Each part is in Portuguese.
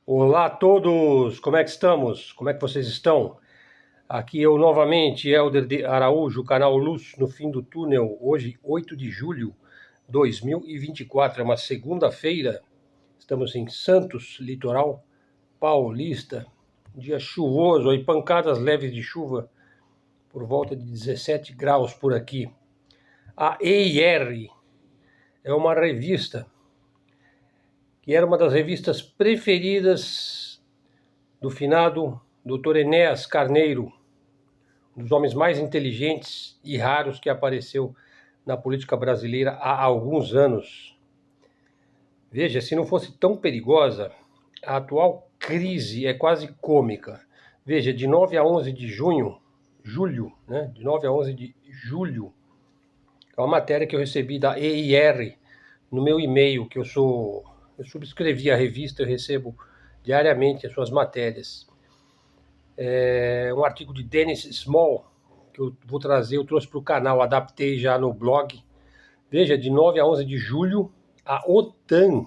Olá a todos, como é que estamos? Como é que vocês estão? Aqui eu novamente, Helder de Araújo, canal Luz no Fim do Túnel, hoje 8 de julho de 2024, é uma segunda-feira, estamos em Santos, litoral paulista, dia chuvoso, aí pancadas leves de chuva, por volta de 17 graus por aqui. A EIR é uma revista que era uma das revistas preferidas do finado Dr. Enéas Carneiro, um dos homens mais inteligentes e raros que apareceu na política brasileira há alguns anos. Veja, se não fosse tão perigosa, a atual crise é quase cômica. Veja, de 9 a 11 de julho, né? De 9 a 11 de julho, é uma matéria que eu recebi da EIR no meu e-mail, eu subscrevi a revista, eu recebo diariamente as suas matérias. É um artigo de Dennis Small, que eu vou trazer, eu trouxe para o canal, adaptei já no blog. Veja, de 9 a 11 de julho, a OTAN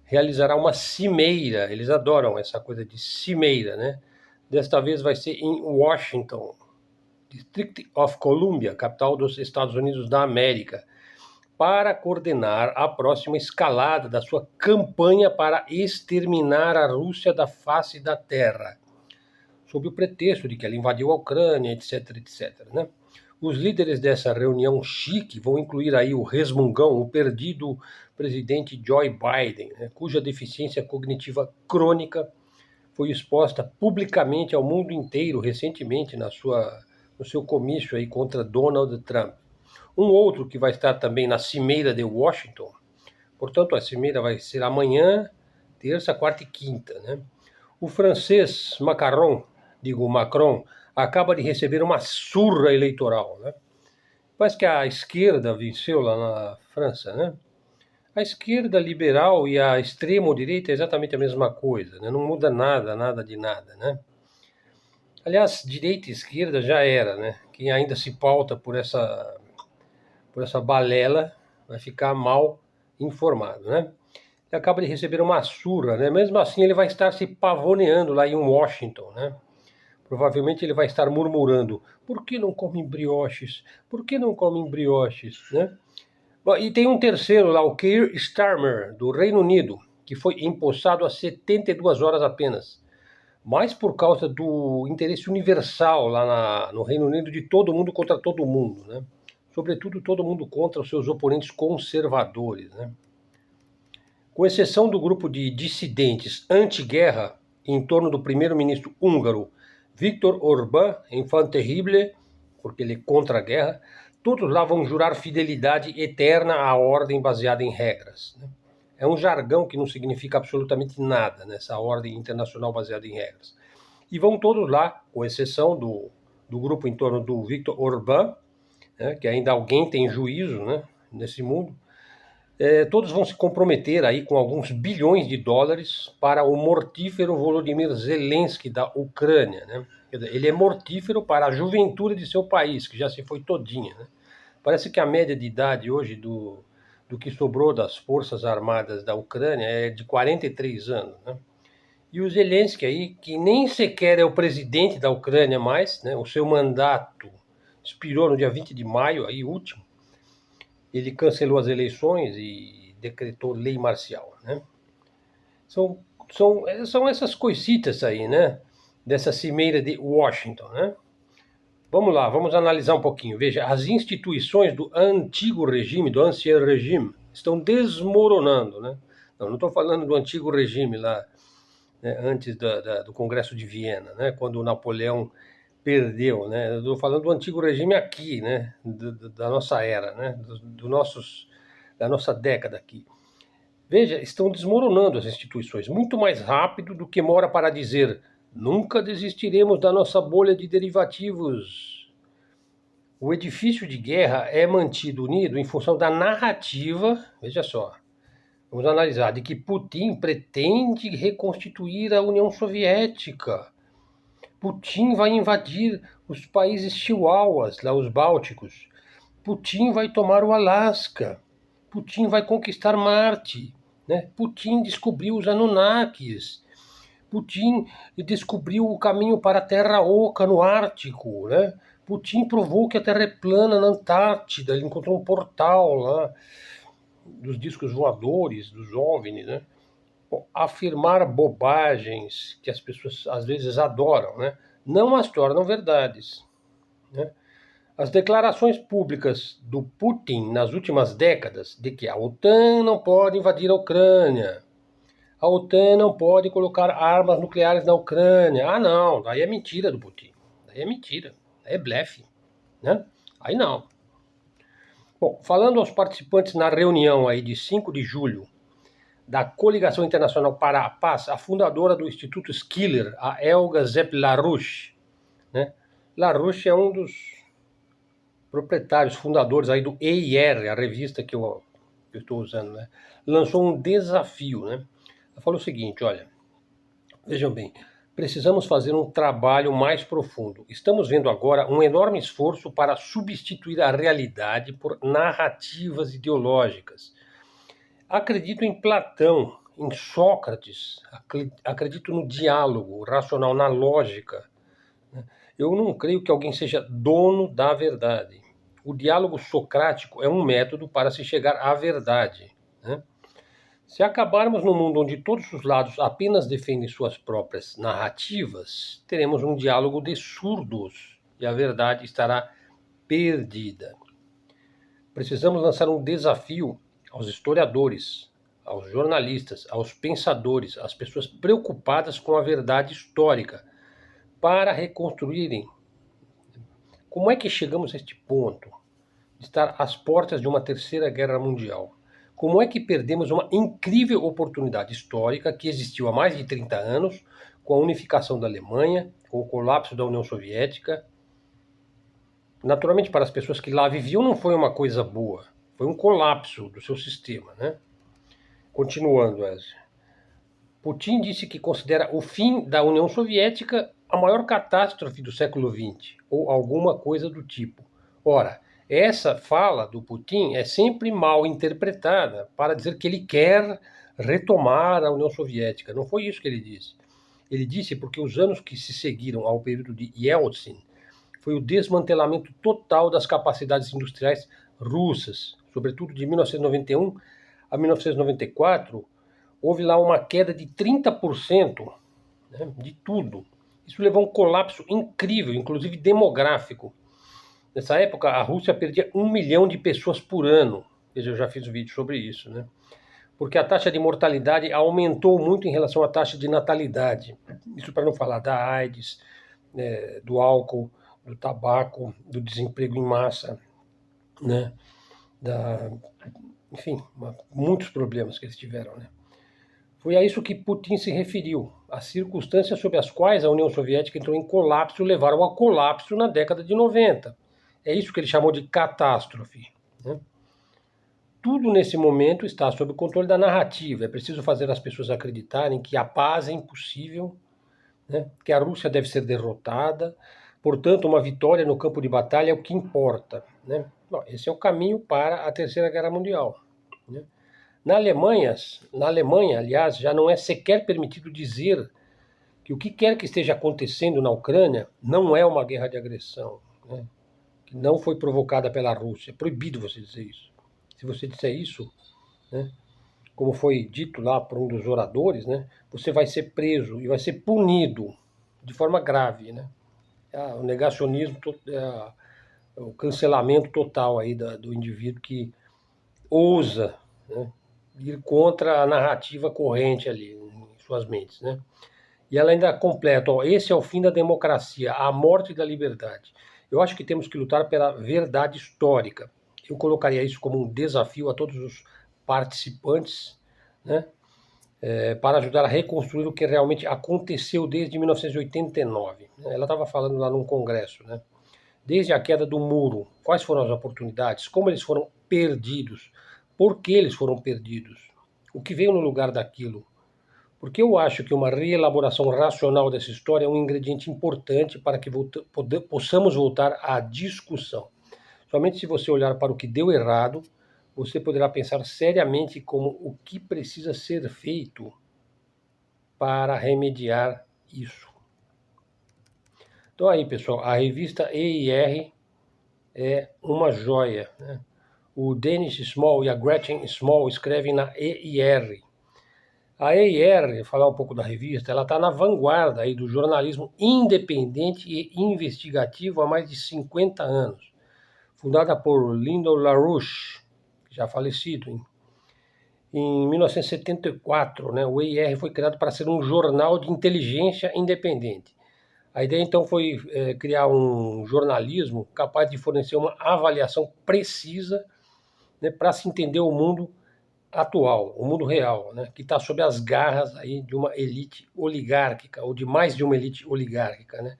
realizará uma cimeira, eles adoram essa coisa de cimeira, né? Desta vez vai ser em Washington, District of Columbia, capital dos Estados Unidos da América, para coordenar a próxima escalada da sua campanha para exterminar a Rússia da face da Terra, sob o pretexto de que ela invadiu a Ucrânia, etc, etc, né? Os líderes dessa reunião chique vão incluir aí o resmungão, o perdido presidente Joe Biden, né, cuja deficiência cognitiva crônica foi exposta publicamente ao mundo inteiro recentemente no seu comício aí contra Donald Trump. Um outro que vai estar também na cimeira de Washington, portanto a cimeira vai ser amanhã, terça, quarta e quinta, né? O francês Macron, acaba de receber uma surra eleitoral, né? Parece que a esquerda venceu lá na França, né? A esquerda liberal e a extrema-direita é exatamente a mesma coisa, né? Não muda nada, nada de nada, né? Aliás, direita e esquerda já era, né? Quem ainda se pauta por essa balela vai ficar mal informado, né? Ele acaba de receber uma surra, né? Mesmo assim, ele vai estar se pavoneando lá em Washington, né? Provavelmente ele vai estar murmurando: por que não comem brioches? Por que não comem brioches? Né? Bom, e tem um terceiro lá, o Keir Starmer, do Reino Unido, que foi empossado há 72 horas apenas. Mas por causa do interesse universal lá no Reino Unido de todo mundo contra todo mundo. Né? Sobretudo todo mundo contra os seus oponentes conservadores. Né? Com exceção do grupo de dissidentes anti-guerra em torno do primeiro-ministro húngaro Viktor Orbán, enfant terrible, porque ele é contra a guerra, todos lá vão jurar fidelidade eterna à ordem baseada em regras. É um jargão que não significa absolutamente nada, nessa ordem internacional baseada em regras. E vão todos lá, com exceção do grupo em torno do Viktor Orbán, né, que ainda alguém tem juízo, né, nesse mundo, todos vão se comprometer aí com alguns bilhões de dólares para o mortífero Volodymyr Zelensky da Ucrânia, né? Quer dizer, ele é mortífero para a juventude de seu país, que já se foi todinha, né? Parece que a média de idade hoje do que sobrou das forças armadas da Ucrânia é de 43 anos, né? E o Zelensky aí, que nem sequer é o presidente da Ucrânia mais, né? O seu mandato expirou no dia 20 de maio, aí último, ele cancelou as eleições e decretou lei marcial, né? São, são essas coisitas aí, né? Dessa cimeira de Washington, né? Vamos lá, vamos analisar um pouquinho. Veja, as instituições do antigo regime, do ancien regime, estão desmoronando, né? Não estou falando do antigo regime lá, né, antes do Congresso de Viena, né? Quando o Napoleão perdeu, né? Eu estou falando do antigo regime aqui, né? Da nossa era, né? Da nossa década aqui. Veja, estão desmoronando as instituições muito mais rápido do que mora para dizer: nunca desistiremos da nossa bolha de derivativos. O edifício de guerra é mantido unido em função da narrativa, veja só, vamos analisar, de que Putin pretende reconstituir a União Soviética. Putin vai invadir os países chihuahuas, lá os bálticos. Putin vai tomar o Alasca. Putin vai conquistar Marte. né? Putin descobriu os Anunnakis. Putin descobriu o caminho para a Terra Oca no Ártico, né? Putin provou que a Terra é plana na Antártida, ele encontrou um portal lá dos discos voadores, dos OVNIs, né? Bom, afirmar bobagens que as pessoas às vezes adoram, né? Não as tornam verdades, né? As declarações públicas do Putin nas últimas décadas de que a OTAN não pode invadir a Ucrânia, a OTAN não pode colocar armas nucleares na Ucrânia. Ah, não, daí é mentira do Putin. Daí é mentira, daí é blefe, né? Aí não. Bom, falando aos participantes na reunião aí de 5 de julho da Coligação Internacional para a Paz, a fundadora do Instituto Skiller, a Helga Zepp-LaRouche, né? LaRouche é um dos proprietários, fundadores aí do EIR, a revista que eu estou usando, né? Lançou um desafio, né? Ela falou o seguinte, olha, vejam bem, precisamos fazer um trabalho mais profundo. Estamos vendo agora um enorme esforço para substituir a realidade por narrativas ideológicas. Acredito em Platão, em Sócrates, acredito no diálogo racional, na lógica. Eu não creio que alguém seja dono da verdade. O diálogo socrático é um método para se chegar à verdade, né? Se acabarmos num mundo onde todos os lados apenas defendem suas próprias narrativas, teremos um diálogo de surdos e a verdade estará perdida. Precisamos lançar um desafio aos historiadores, aos jornalistas, aos pensadores, às pessoas preocupadas com a verdade histórica, para reconstruírem. Como é que chegamos a este ponto de estar às portas de uma terceira guerra mundial? Como é que perdemos uma incrível oportunidade histórica que existiu há mais de 30 anos, com a unificação da Alemanha, com o colapso da União Soviética? Naturalmente, para as pessoas que lá viviam, não foi uma coisa boa. Foi um colapso do seu sistema, né? Continuando, Wesley. Putin disse que considera o fim da União Soviética a maior catástrofe do século XX, ou alguma coisa do tipo. Ora, essa fala do Putin é sempre mal interpretada para dizer que ele quer retomar a União Soviética. Não foi isso que ele disse. Ele disse porque os anos que se seguiram ao período de Yeltsin foi o desmantelamento total das capacidades industriais russas, sobretudo de 1991 a 1994, houve lá uma queda de 30%, né, de tudo. Isso levou a um colapso incrível, inclusive demográfico. Nessa época, a Rússia perdia 1 milhão de pessoas por ano. Veja, eu já fiz um vídeo sobre isso, né? Porque a taxa de mortalidade aumentou muito em relação à taxa de natalidade. Isso para não falar da AIDS, do álcool, do tabaco, do desemprego em massa, né? Enfim, muitos problemas que eles tiveram, né? Foi a isso que Putin se referiu. As circunstâncias sob as quais a União Soviética entrou em colapso levaram ao colapso na década de 90. É isso que ele chamou de catástrofe, né? Tudo nesse momento está sob o controle da narrativa. É preciso fazer as pessoas acreditarem que a paz é impossível, né? Que a Rússia deve ser derrotada. Portanto, uma vitória no campo de batalha é o que importa, né? Bom, esse é o caminho para a Terceira Guerra Mundial, né? Na Alemanha, aliás, já não é sequer permitido dizer que o que quer que esteja acontecendo na Ucrânia não é uma guerra de agressão, né? Que não foi provocada pela Rússia. É proibido você dizer isso. Se você disser isso, né, como foi dito lá por um dos oradores, né, você vai ser preso e vai ser punido de forma grave, né? O negacionismo, o cancelamento total aí do indivíduo que ousa, né, ir contra a narrativa corrente ali em suas mentes, né? E ela ainda completa, ó, esse é o fim da democracia, a morte da liberdade. Eu acho que temos que lutar pela verdade histórica. Eu colocaria isso como um desafio a todos os participantes, né? Para ajudar a reconstruir o que realmente aconteceu desde 1989. Ela estava falando lá num congresso, né? Desde a queda do muro, quais foram as oportunidades, como eles foram perdidos, por que eles foram perdidos, o que veio no lugar daquilo. Porque eu acho que uma reelaboração racional dessa história é um ingrediente importante para que possamos voltar à discussão. Somente se você olhar para o que deu errado, você poderá pensar seriamente como o que precisa ser feito para remediar isso. Então aí, pessoal, a revista EIR é uma joia, né? O Dennis Small e a Gretchen Small escrevem na EIR. A EIR, falar um pouco da revista, ela está na vanguarda aí do jornalismo independente e investigativo há mais de 50 anos. Fundada por Lyndon LaRouche, já falecido, em 1974, né, o EIR foi criado para ser um jornal de inteligência independente. A ideia, então, foi criar um jornalismo capaz de fornecer uma avaliação precisa, né, para se entender o mundo atual, o mundo real, né, que está sob as garras aí de uma elite oligárquica, ou de mais de uma elite oligárquica. Né.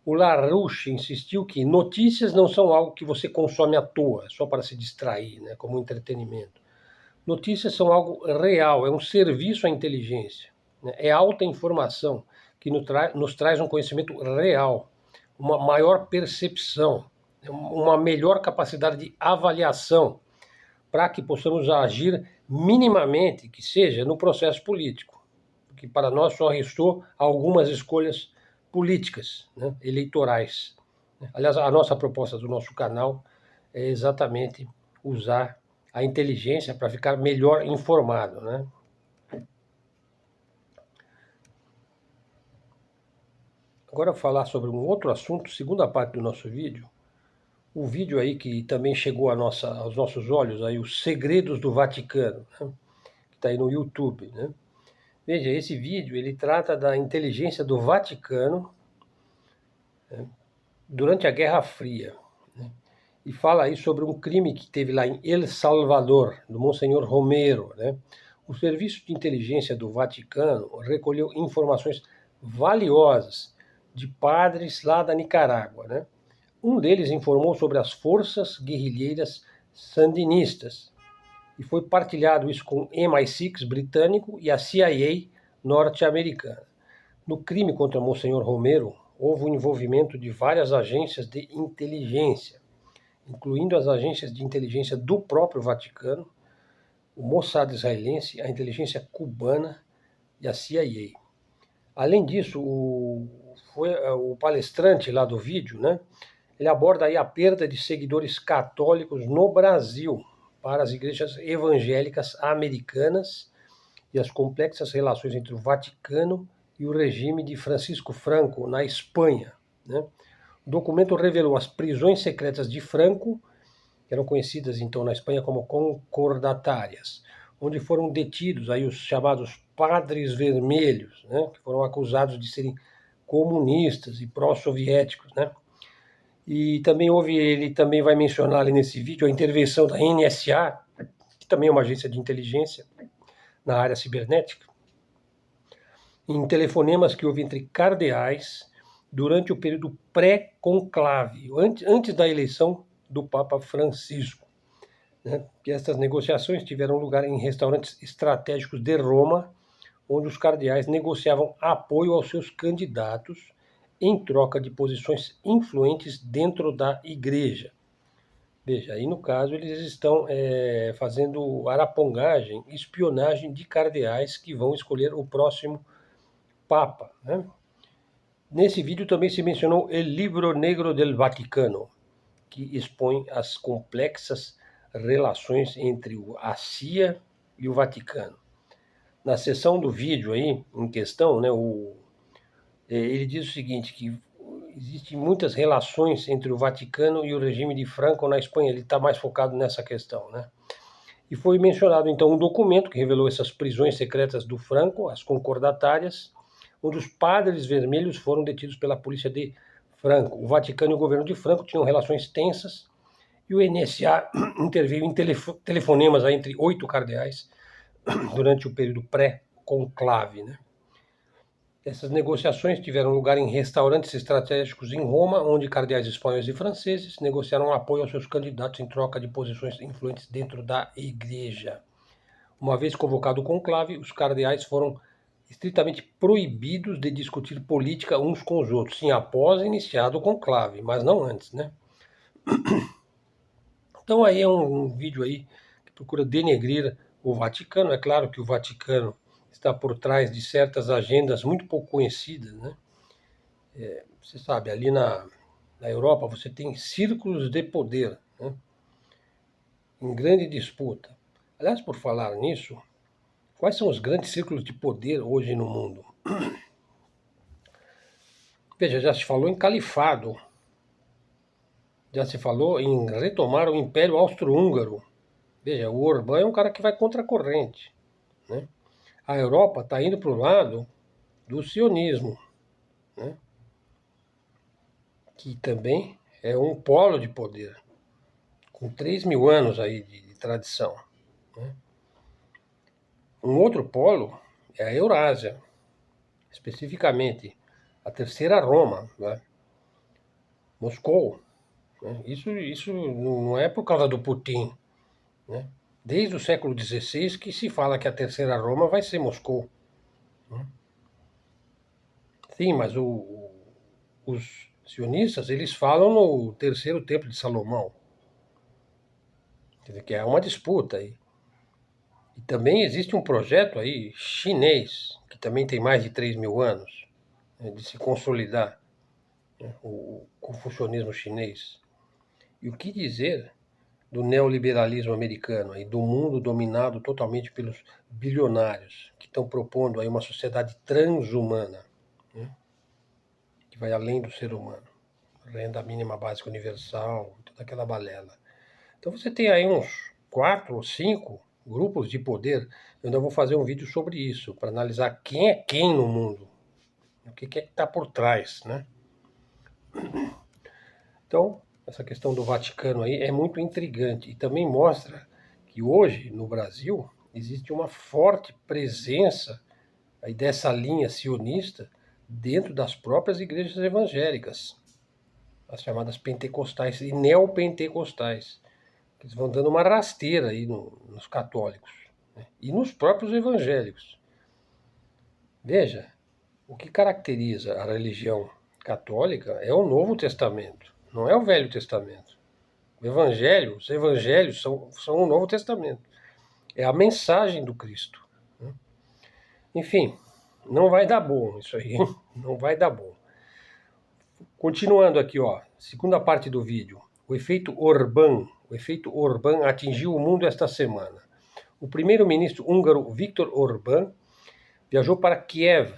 O LaRouche insistiu que notícias não são algo que você consome à toa, só para se distrair, né, como entretenimento. Notícias são algo real, é um serviço à inteligência, né, é alta informação que nos traz um conhecimento real, uma maior percepção, uma melhor capacidade de avaliação, para que possamos agir minimamente, que seja no processo político, porque para nós só restou algumas escolhas políticas, né, eleitorais. Aliás, a nossa proposta do nosso canal é exatamente usar a inteligência para ficar melhor informado, né? Agora falar sobre um outro assunto, segunda parte do nosso vídeo. O vídeo aí que também chegou aos nossos olhos, aí, os segredos do Vaticano, né? Que está aí no YouTube, né? Veja, esse vídeo ele trata da inteligência do Vaticano, né, durante a Guerra Fria, né? E fala aí sobre um crime que teve lá em El Salvador, do Monsenhor Romero, né? O Serviço de Inteligência do Vaticano recolheu informações valiosas de padres lá da Nicarágua, né? Um deles informou sobre as forças guerrilheiras sandinistas e foi partilhado isso com o MI6 britânico e a CIA norte-americana. No crime contra Monsenhor Romero, houve o envolvimento de várias agências de inteligência, incluindo as agências de inteligência do próprio Vaticano, o Mossad israelense, a inteligência cubana e a CIA. Além disso, o palestrante lá do vídeo, né, ele aborda aí a perda de seguidores católicos no Brasil para as igrejas evangélicas americanas e as complexas relações entre o Vaticano e o regime de Francisco Franco na Espanha, né. O documento revelou as prisões secretas de Franco, que eram conhecidas então na Espanha como concordatárias, onde foram detidos aí os chamados padres vermelhos, né, que foram acusados de serem comunistas e pró-soviéticos, né. E também ele também vai mencionar ali nesse vídeo a intervenção da NSA, que também é uma agência de inteligência na área cibernética, em telefonemas que houve entre cardeais durante o período pré-conclave, antes da eleição do Papa Francisco, né? Que essas negociações tiveram lugar em restaurantes estratégicos de Roma, onde os cardeais negociavam apoio aos seus candidatos em troca de posições influentes dentro da igreja. Veja, aí no caso eles estão fazendo arapongagem, espionagem de cardeais que vão escolher o próximo Papa, né? Nesse vídeo também se mencionou El Libro Negro del Vaticano, que expõe as complexas relações entre a CIA e o Vaticano. Na seção do vídeo aí em questão, né, ele diz o seguinte, que existem muitas relações entre o Vaticano e o regime de Franco na Espanha. Ele está mais focado nessa questão, né? E foi mencionado então um documento que revelou essas prisões secretas do Franco, as concordatárias, onde os padres vermelhos foram detidos pela polícia de Franco. O Vaticano e o governo de Franco tinham relações tensas e o NSA interveio em telefonemas aí entre 8 cardeais durante o período pré-conclave, né? Essas negociações tiveram lugar em restaurantes estratégicos em Roma, onde cardeais espanhóis e franceses negociaram apoio aos seus candidatos em troca de posições influentes dentro da igreja. Uma vez convocado o conclave, os cardeais foram estritamente proibidos de discutir política uns com os outros, sim, após iniciado o conclave, mas não antes, né? Então aí é um vídeo aí procura denegrir o Vaticano. É claro que o Vaticano está por trás de certas agendas muito pouco conhecidas, né? Você sabe, ali na Europa você tem círculos de poder, né, em grande disputa. Aliás, por falar nisso, quais são os grandes círculos de poder hoje no mundo? Veja, já se falou em califado, já se falou em retomar o Império Austro-Húngaro. Veja, o Orbán é um cara que vai contra a corrente, né? A Europa está indo para o lado do sionismo, né, que também é um polo de poder, com 3.000 anos aí de tradição, né? Um outro polo é a Eurásia, especificamente a Terceira Roma, né? Moscou, né? Isso não é por causa do Putin, né? Desde o século XVI que se fala que a Terceira Roma vai ser Moscou, né? Sim, mas os sionistas, eles falam no Terceiro Templo de Salomão, quer dizer, que é uma disputa aí. E também existe um projeto aí chinês, que também tem mais de 3.000 anos, né, de se consolidar, né, o confucionismo chinês. E o que dizer do neoliberalismo americano, aí, do mundo dominado totalmente pelos bilionários, que estão propondo aí uma sociedade transhumana, né, que vai além do ser humano. Renda mínima básica universal, toda aquela balela. Então você tem aí uns 4 ou 5 grupos de poder. Eu ainda vou fazer um vídeo sobre isso, para analisar quem é quem no mundo, o que é que está por trás, né? Então, essa questão do Vaticano aí é muito intrigante e também mostra que hoje, no Brasil, existe uma forte presença aí dessa linha sionista dentro das próprias igrejas evangélicas, as chamadas pentecostais e neopentecostais. Eles vão dando uma rasteira aí nos católicos, né, e nos próprios evangélicos. Veja, o que caracteriza a religião católica é o Novo Testamento, não é o Velho Testamento. Os evangelhos são o Novo Testamento. É a mensagem do Cristo, né? Enfim, não vai dar bom isso aí, não vai dar bom. Continuando aqui, ó, segunda parte do vídeo. O efeito Orbán atingiu o mundo esta semana. O primeiro-ministro húngaro Viktor Orbán viajou para Kiev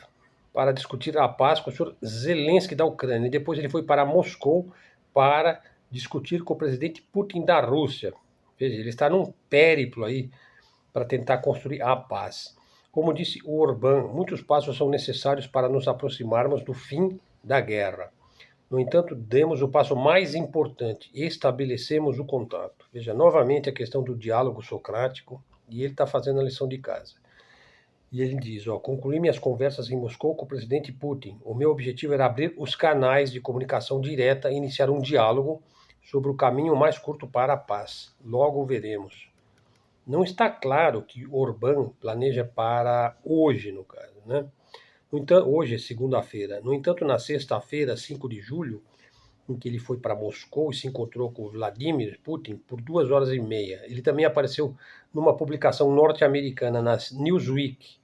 para discutir a paz com o senhor Zelensky da Ucrânia. E depois ele foi para Moscou para discutir com o presidente Putin da Rússia. Veja, ele está num périplo aí para tentar construir a paz. Como disse o Orbán, muitos passos são necessários para nos aproximarmos do fim da guerra. No entanto, demos o passo mais importante, estabelecemos o contato. Veja, novamente a questão do diálogo socrático, e ele está fazendo a lição de casa. E ele diz, ó, concluí minhas conversas em Moscou com o presidente Putin. O meu objetivo era abrir os canais de comunicação direta e iniciar um diálogo sobre o caminho mais curto para a paz. Logo veremos. Não está claro que Orbán planeja para hoje, no caso, né? No entanto, hoje é segunda-feira. No entanto, na sexta-feira, 5 de julho, em que ele foi para Moscou e se encontrou com Vladimir Putin por 2 horas e meia. Ele também apareceu numa publicação norte-americana, na Newsweek,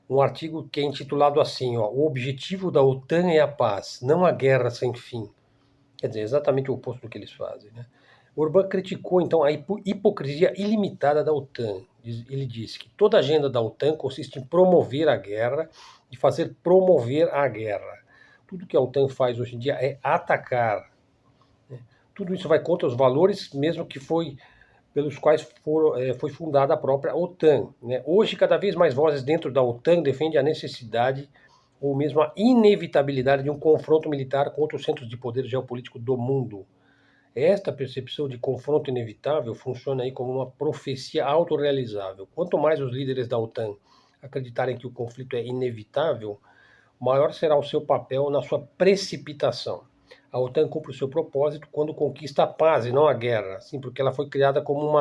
um artigo que é intitulado assim, ó, o objetivo da OTAN é a paz, não a guerra sem fim. Quer dizer, exatamente o oposto do que eles fazem, né? Orbán criticou, então, a hipocrisia ilimitada da OTAN. Ele disse que toda a agenda da OTAN consiste em promover a guerra e fazer promover a guerra. Tudo que a OTAN faz hoje em dia é atacar. Tudo isso vai contra os valores, mesmo que pelos quais foi fundada a própria OTAN, né? Hoje, cada vez mais vozes dentro da OTAN defendem a necessidade ou mesmo a inevitabilidade de um confronto militar contra os centros de poder geopolítico do mundo. Esta percepção de confronto inevitável funciona aí como uma profecia autorrealizável. Quanto mais os líderes da OTAN acreditarem que o conflito é inevitável, maior será o seu papel na sua precipitação. A OTAN cumpre o seu propósito quando conquista a paz e não a guerra, sim, porque ela foi criada como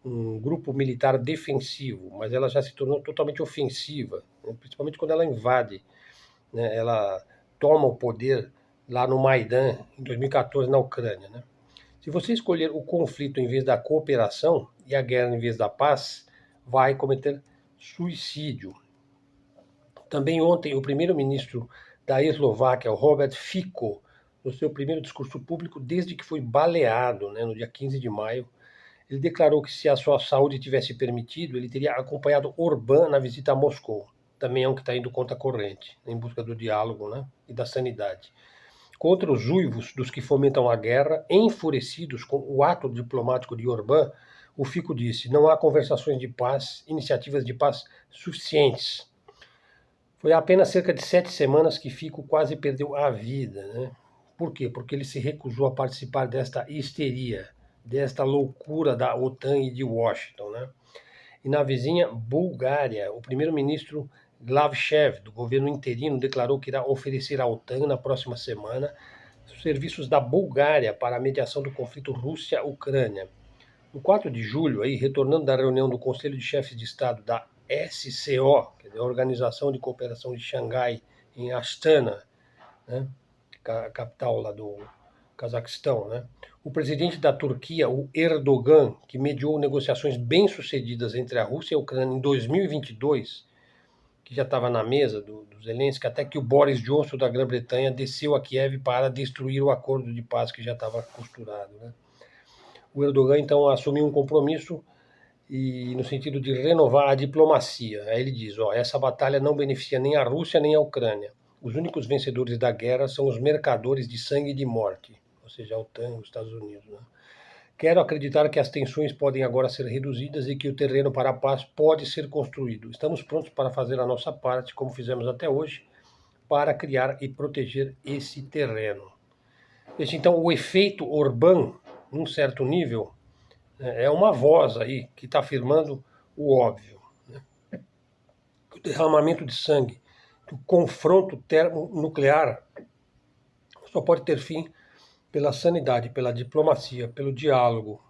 um grupo militar defensivo, mas ela já se tornou totalmente ofensiva, né, principalmente quando ela invade, né, ela toma o poder lá no Maidan, em 2014, na Ucrânia, né? Se você escolher o conflito em vez da cooperação e a guerra em vez da paz, vai cometer suicídio. Também ontem, o primeiro-ministro da Eslováquia, Robert Fico, no seu primeiro discurso público desde que foi baleado, no dia 15 de maio, ele declarou que se a sua saúde tivesse permitido, ele teria acompanhado Orbán na visita a Moscou. Também é um que está indo contra a corrente, em busca do diálogo, e da sanidade. Contra os uivos dos que fomentam a guerra, enfurecidos com o ato diplomático de Orbán, o Fico disse: não há conversações de paz, iniciativas de paz suficientes. Foi há apenas cerca de 7 semanas que Fico quase perdeu a vida. Por quê? Porque ele se recusou a participar desta histeria, desta loucura da OTAN e de Washington. E na vizinha Bulgária, o primeiro-ministro Glavchev, do governo interino, declarou que irá oferecer à OTAN na próxima semana os serviços da Bulgária para a mediação do conflito Rússia-Ucrânia. No 4 de julho, retornando da reunião do Conselho de Chefes de Estado da SCO, que é a Organização de Cooperação de Xangai, em Astana, capital lá do Cazaquistão, o presidente da Turquia, o Erdogan, que mediou negociações bem-sucedidas entre a Rússia e a Ucrânia em 2022, que já estava na mesa do Zelensky, até que o Boris Johnson da Grã-Bretanha desceu a Kiev para destruir o acordo de paz que já estava costurado. O Erdogan, então, assumiu um compromisso e no sentido de renovar a diplomacia. Aí ele diz, essa batalha não beneficia nem a Rússia nem a Ucrânia. Os únicos vencedores da guerra são os mercadores de sangue e de morte, ou seja, a OTAN e os Estados Unidos. Quero acreditar que as tensões podem agora ser reduzidas e que o terreno para a paz pode ser construído. Estamos prontos para fazer a nossa parte, como fizemos até hoje, para criar e proteger esse terreno. Então, o efeito Orbán, num certo nível, é uma voz aí que está afirmando o óbvio. O derramamento de sangue, o confronto termonuclear só pode ter fim pela sanidade, pela diplomacia, pelo diálogo,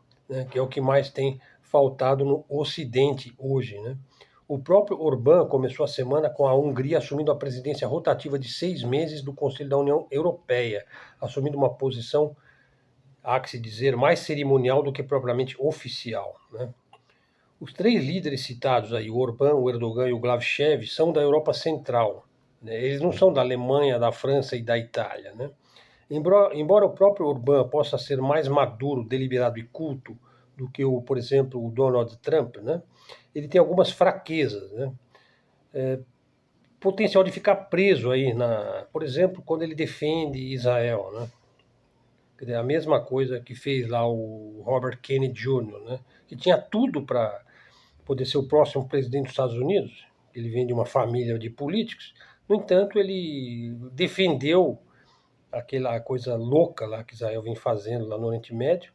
que é o que mais tem faltado no Ocidente hoje. O próprio Orbán começou a semana com a Hungria assumindo a presidência rotativa de 6 meses do Conselho da União Europeia, assumindo uma posição, há que se dizer, mais cerimonial do que propriamente oficial. Os 3 líderes citados aí, o Orbán, o Erdogan e o Glavchev, são da Europa Central. Eles não são da Alemanha, da França e da Itália. Embora o próprio Orbán possa ser mais maduro, deliberado e culto do que, por exemplo, o Donald Trump, ele tem algumas fraquezas. Potencial de ficar preso aí, por exemplo, quando ele defende Israel. Quer dizer, a mesma coisa que fez lá o Robert Kennedy Jr., que tinha tudo para poder ser o próximo presidente dos Estados Unidos. Ele vem de uma família de políticos. No entanto, ele defendeu aquela coisa louca lá que Israel vem fazendo lá no Oriente Médio,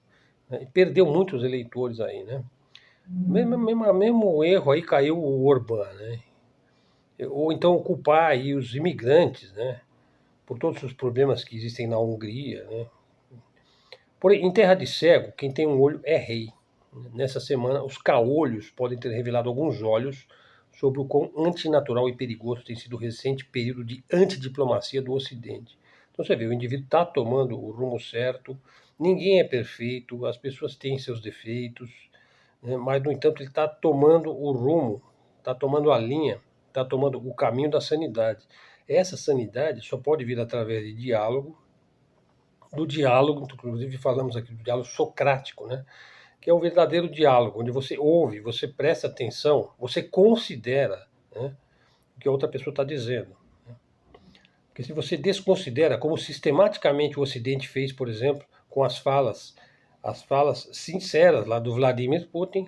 e perdeu muitos eleitores aí. Mesmo erro aí caiu o Orbán. Ou então culpar aí os imigrantes, por todos os problemas que existem na Hungria. Porém, em terra de cego, quem tem um olho é rei. Nessa semana, os caolhos podem ter revelado alguns olhos sobre o quão antinatural e perigoso tem sido o recente período de antidiplomacia do Ocidente. Então você vê, o indivíduo está tomando o rumo certo, ninguém é perfeito, as pessoas têm seus defeitos, mas, no entanto, ele está tomando o rumo, está tomando a linha, está tomando o caminho da sanidade. Essa sanidade só pode vir através de diálogo, do diálogo, inclusive falamos aqui do diálogo socrático, que é o verdadeiro diálogo, onde você ouve, você presta atenção, você considera o que a outra pessoa está dizendo. Porque se você desconsidera, como sistematicamente o Ocidente fez, por exemplo, com as falas sinceras lá do Vladimir Putin,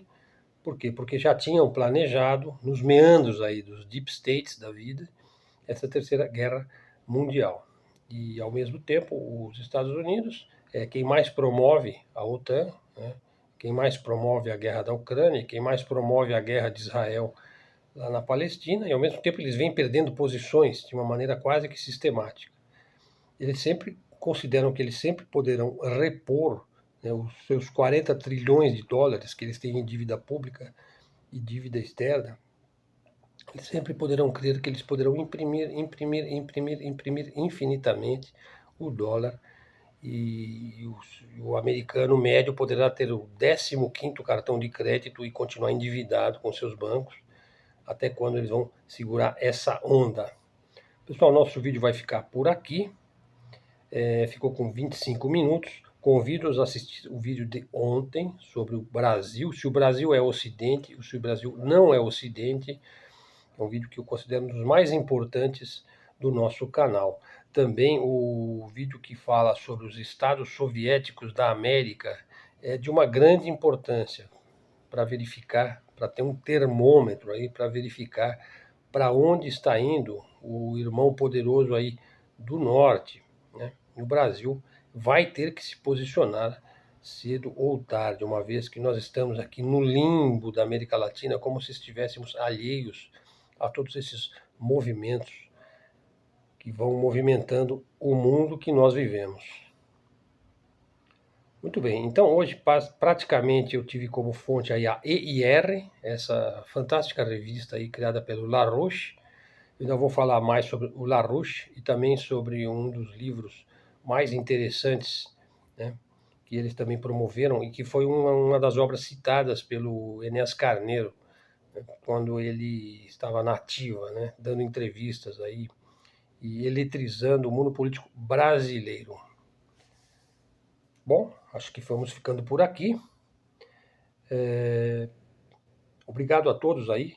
por quê? Porque já tinham planejado, nos meandros aí dos deep states da vida, essa terceira guerra mundial. E, ao mesmo tempo, os Estados Unidos é quem mais promove a OTAN, quem mais promove a guerra da Ucrânia, quem mais promove a guerra de Israel lá na Palestina, e ao mesmo tempo eles vêm perdendo posições de uma maneira quase que sistemática. Eles sempre consideram que eles sempre poderão repor os seus 40 trilhões de dólares que eles têm em dívida pública e dívida externa. Eles sempre poderão crer que eles poderão imprimir infinitamente o dólar e o americano médio poderá ter o 15º cartão de crédito e continuar endividado com seus bancos, até quando eles vão segurar essa onda. Pessoal, nosso vídeo vai ficar por aqui, ficou com 25 minutos, convido-os a assistir o vídeo de ontem sobre o Brasil, se o Brasil é Ocidente ou se o Brasil não é Ocidente. É um vídeo que eu considero um dos mais importantes do nosso canal. Também o vídeo que fala sobre os Estados Soviéticos da América é de uma grande importância para verificar, para ter um termômetro aí, para verificar para onde está indo o irmão poderoso aí do norte, né? O Brasil vai ter que se posicionar cedo ou tarde, uma vez que nós estamos aqui no limbo da América Latina, como se estivéssemos alheios a todos esses movimentos que vão movimentando o mundo que nós vivemos. Muito bem, então hoje praticamente eu tive como fonte aí a EIR, essa fantástica revista aí criada pelo Larouche. Eu ainda vou falar mais sobre o Larouche e também sobre um dos livros mais interessantes, né, que eles também promoveram e que foi uma das obras citadas pelo Enéas Carneiro, né, quando ele estava na ativa, né, dando entrevistas aí e eletrizando o mundo político brasileiro. Bom, acho que vamos ficando por aqui. Obrigado a todos aí.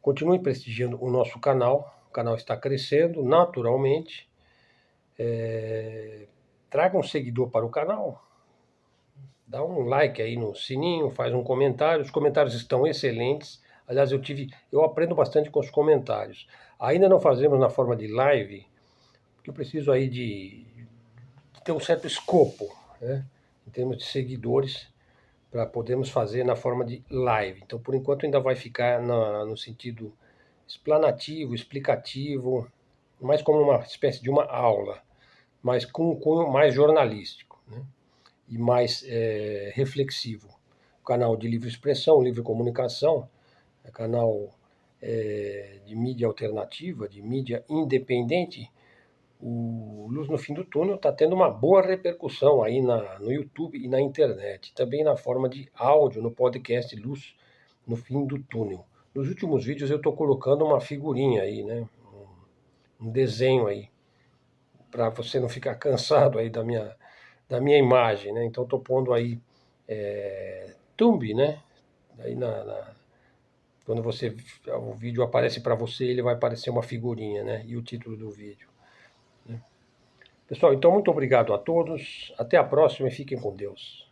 Continuem prestigiando o nosso canal. O canal está crescendo naturalmente. Traga um seguidor para o canal. Dá um like aí no sininho, faz um comentário. Os comentários estão excelentes. Aliás, eu aprendo bastante com os comentários. Ainda não fazemos na forma de live, porque eu preciso aí de ter um certo escopo, né, em termos de seguidores, para podermos fazer na forma de live. Então, por enquanto, ainda vai ficar no sentido explanativo, explicativo, mais como uma espécie de uma aula, mas com um cunho mais jornalístico, né, e mais reflexivo. O canal de livre expressão, livre comunicação, é canal de mídia alternativa, de mídia independente. O Luz no Fim do Túnel está tendo uma boa repercussão aí no YouTube e na internet, também na forma de áudio, no podcast Luz no Fim do Túnel. Nos últimos vídeos eu estou colocando uma figurinha aí, né, um desenho aí, para você não ficar cansado aí da minha imagem, né? Então estou pondo aí thumb, né? Aí quando o vídeo aparece para você, ele vai aparecer uma figurinha, né? E o título do vídeo. Pessoal, então muito obrigado a todos, até a próxima e fiquem com Deus.